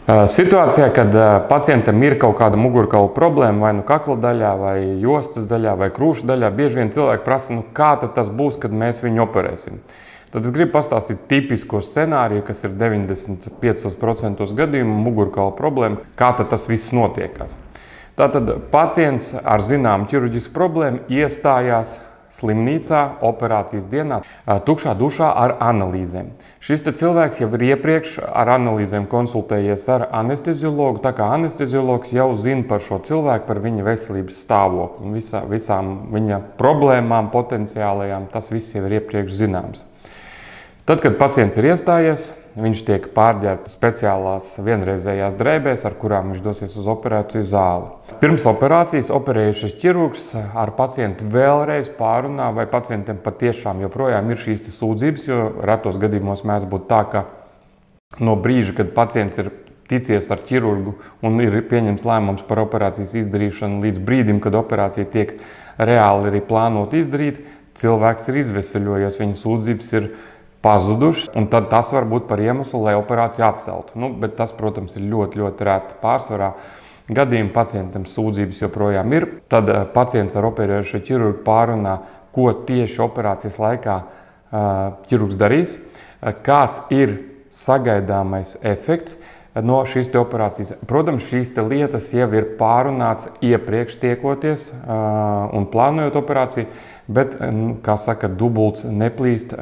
Situācijā, kad pacientam ir kaut kāda mugurkaula problēma, vai nu kakla daļā, vai jostas daļā, vai krūšu daļā, bieži vien cilvēki prasa, kā tad tas būs, kad mēs viņu operēsim. Tad es gribu pastāstīt tipisko scenāriju, kas ir 95% gadījumu mugurkaula problēma, kā tad tas viss notiekās. Tātad pacients ar zināmu ķirurģisku problēmu iestājās slimnīcā operācijas dienā, tukšā dušā ar analīzēm. Šis cilvēks jau ir iepriekš ar analīzēm konsultējies ar anesteziologu, tā kā anesteziologs jau zina par šo cilvēku, par viņa veselības stāvokli un visām viņa problēmām potenciālajām, tas viss jau ir iepriekš zināms. Tad, kad pacients ir iestājies, viņš tiek pārģērbts speciālās vienreizējās drēbēs, ar kurām viņš dosies uz operāciju zāli. Pirms operācijas operējušais ķirurgs ar pacientu vēlreiz pārunā, vai pacientiem patiešām joprojām ir šīs sūdzības, jo retos gadījumos mēdz būt tā, ka no brīža, kad pacients ir ticies ar ķirurgu un ir pieņemts lēmums par operācijas izdarīšanu līdz brīdim, kad operācija tiek reāli arī plānot izdarīt, cilvēks ir izveseļojies, viņa sūdzības ir pazudušas, un tad tas var būt par iemeslu, lai operāciju atceltu. Bet tas, protams, ir ļoti reti. Pārsvarā gadījumā pacientam sūdzības joprojām ir. Tad pacients ar operējušo ķirurgu pārunā, ko tieši operācijas laikā ķirurgs darīs, kāds ir sagaidāmais efekts no šīs operācijas. Protams, šīs lietas jau ir pārunāts iepriekš tiekoties un plānojot operāciju, bet, kā saka, dubults neplīst.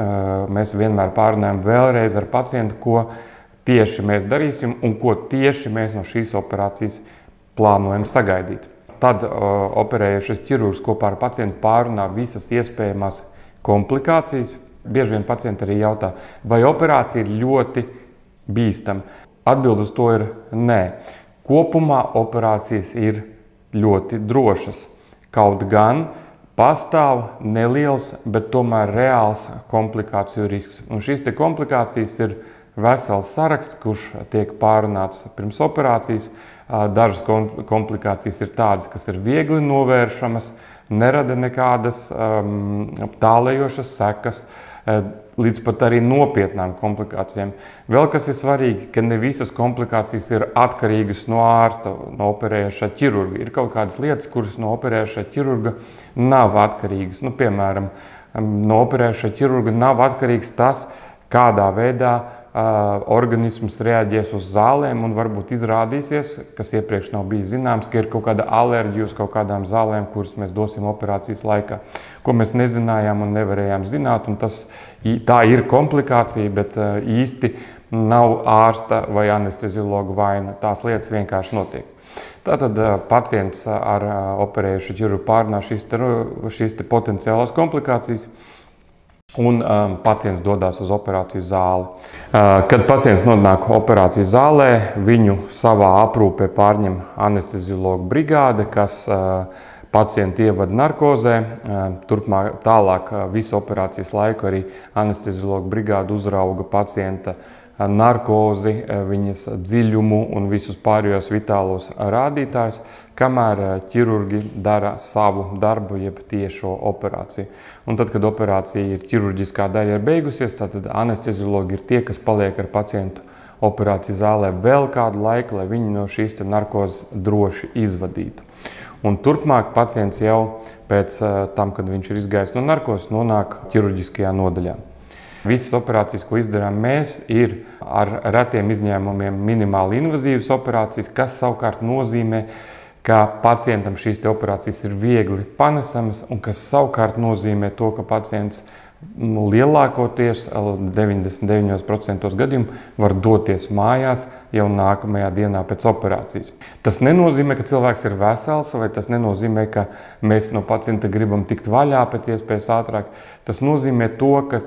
Mēs vienmēr pārunājam vēlreiz ar pacientu, ko tieši mēs darīsim un ko tieši mēs no šīs operācijas plānojam sagaidīt. Tad operējušais ķirurgs kopā ar pacientu pārunā visas iespējamās komplikācijas. Bieži vien pacienti arī jautā, vai operācija ir ļoti bīstama. Atbilde uz to ir nē. Kopumā operācijas ir ļoti drošas. Kaut gan pastāv neliels, bet tomēr reāls komplikāciju risks. Un šīs komplikācijas ir vesels saraksts, kurš tiek pārunāts pirms operācijas. Dažas komplikācijas ir tādas, kas ir viegli novēršamas, nerada nekādas tālējošas sekas, līdz pat arī nopietnām komplikācijām. Vēl kas ir svarīgi, ka ne visas komplikācijas ir atkarīgas no ārsta, no operējušā ķirurga. Ir kaut kādas lietas, kuras no operējušā ķirurga nav atkarīgas. Piemēram, no operējušā ķirurga nav atkarīgs tas, kādā veidā organisms reaģēs uz zālēm, un varbūt izrādīsies, kas iepriekš nav bijis zināms, ka ir kaut kāda alerģija uz kaut kādām zālēm, kuras mēs dosim operācijas laikā, ko mēs nezinājām un nevarējām zināt. Un tā ir komplikācija, bet īsti nav ārsta vai anesteziologa vaina. Tās lietas vienkārši notiek. Tātad pacients ar operējušu ķirurgu pārunā šīs potenciālās komplikācijas, un pacients dodas uz operāciju zāli. Kad pacients nonāk operācijas zālē, viņu savā aprūpē pārņem anesteziologa brigāde, kas pacientu ievada narkozē. Tālāk visu operācijas laiku arī anesteziologa brigāde uzrauga pacienta narkozi, viņas dziļumu un visus pārējos vitālos rādītājus, kamēr ķirurgi dara savu darbu, jeb tiešo operāciju. Un tad, kad operācija ir ķirurģiskā daļa ir beigusies, tad anesteziologi ir tie, kas paliek ar pacientu operācijas zālē vēl kādu laiku, lai viņi no šīs narkozes droši izvadītu. Un turpmāk pacients jau pēc tam, kad viņš ir izgājis no narkozes, nonāk ķirurģiskajā nodaļā. Visas operācijas, ko izdarām mēs, ir ar retiem izņēmumiem minimāli invazīvas operācijas, kas savukārt nozīmē, ka pacientam šīs operācijas ir viegli panesamas, un kas savukārt nozīmē to, ka pacients lielākoties 99% gadījumu var doties mājās jau nākamajā dienā pēc operācijas. Tas nenozīmē, ka cilvēks ir vesels, vai tas nenozīmē, ka mēs no pacienta gribam tikt vaļā pēc iespējas ātrāk. Tas nozīmē to, ka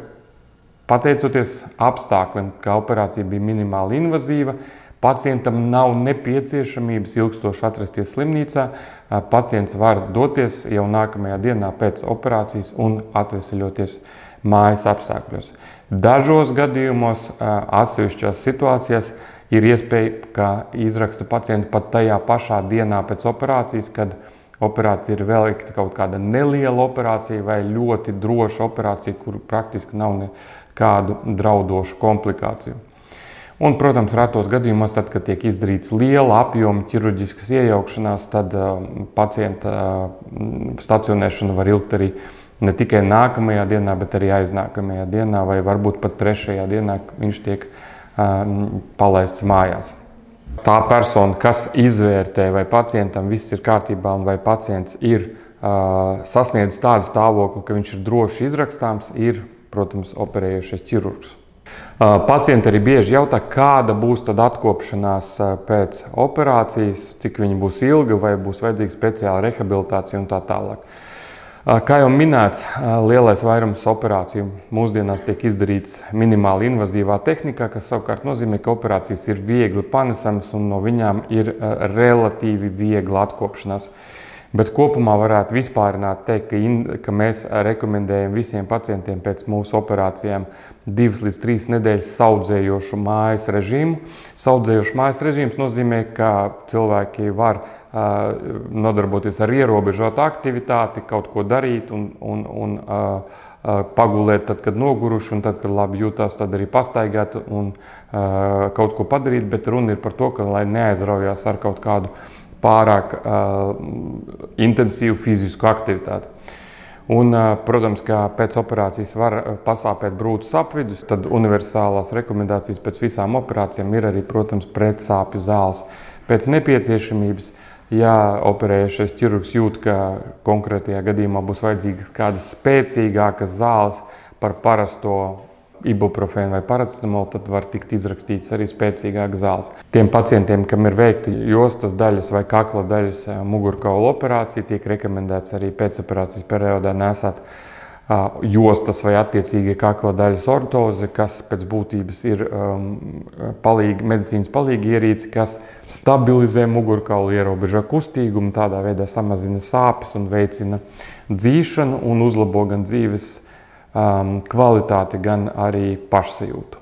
pateicoties apstākļiem, ka operācija bija minimāli invazīva, pacientam nav nepieciešamības ilgstoši atrasties slimnīcā. Pacients var doties jau nākamajā dienā pēc operācijas un atveseļoties mājas apstākļos. Dažos gadījumos, atsevišķās situācijās, ir iespēja, ka izraksta pacientu pat tajā pašā dienā pēc operācijas, kad operācija ir veikta kaut kāda neliela operācija vai ļoti droša operācija, kur praktiski nav nekādu draudošu komplikāciju. Un, protams, retos gadījumos, tad, kad tiek izdarīts liela apjoma ķirurģiskas iejaukšanās, tad pacienta stacionēšana var ilgt arī ne tikai nākamajā dienā, bet arī aiznākamajā dienā, vai varbūt pat 3. dienā viņš tiek palaists mājās. Tā persona, kas izvērtē, vai pacientam viss ir kārtībā un vai pacients ir sasniedzis tādu stāvokli, ka viņš ir droši izrakstāms, ir, protams, operējošais ķirurgs. Pacienti arī bieži jautā, kāda būs tad atkopšanās pēc operācijas, cik viņa būs ilga, vai būs vajadzīga speciāla rehabilitācija un tā tālāk. Kā jau minēts, lielais vairums operāciju mūsdienās tiek izdarīts minimāli invazīvā tehnikā, kas savukārt nozīmē, ka operācijas ir viegli panesamas un no viņām ir relatīvi viegla atkopšanās. Bet kopumā varētu vispārināt teikt, ka mēs rekomendējam visiem pacientiem pēc mūsu operācijām 2 līdz 3 nedēļas saudzējošu mājas režīmu. Saudzējošs mājas režīms nozīmē, ka cilvēki var nodarboties ar ierobežotu aktivitāti, kaut ko darīt un pagulēt tad, kad noguruši, un tad, kad labi jūtās, tad arī pastaigāt un kaut ko padarīt, bet runa ir par to, ka lai neaizraujās ar kaut kādu pārāk intensīvu fizisku aktivitāti. Un, protams, ka pēc operācijas var pasāpēt brūces apvidus, tad universālās rekomendācijas pēc visām operācijām ir arī, protams, pretsāpju zāles. Pēc nepieciešamības, ja operējušais ķirurgs jūt, ka konkrētajā gadījumā būs vajadzīgas kādas spēcīgākas zāles par parasto ibuprofēnu vai paracetamolu, tad var tikt izrakstīts arī spēcīgākas zāles. Tiem pacientiem, kam ir veikta jostas daļas vai kakla daļas mugurkaula operācija, tiek rekomendēts arī pēcoperācijas periodā nesāt jostas vai attiecīgi kakla daļas ortoze, kas pēc būtības ir medicīnas palīga ierīce, kas stabilizē mugurkaulu, ierobežo kustīgumu, tādā veidā samazina sāpes un veicina dzīšanu un uzlabo gan dzīves kvalitāti, gan arī pašsajūtu.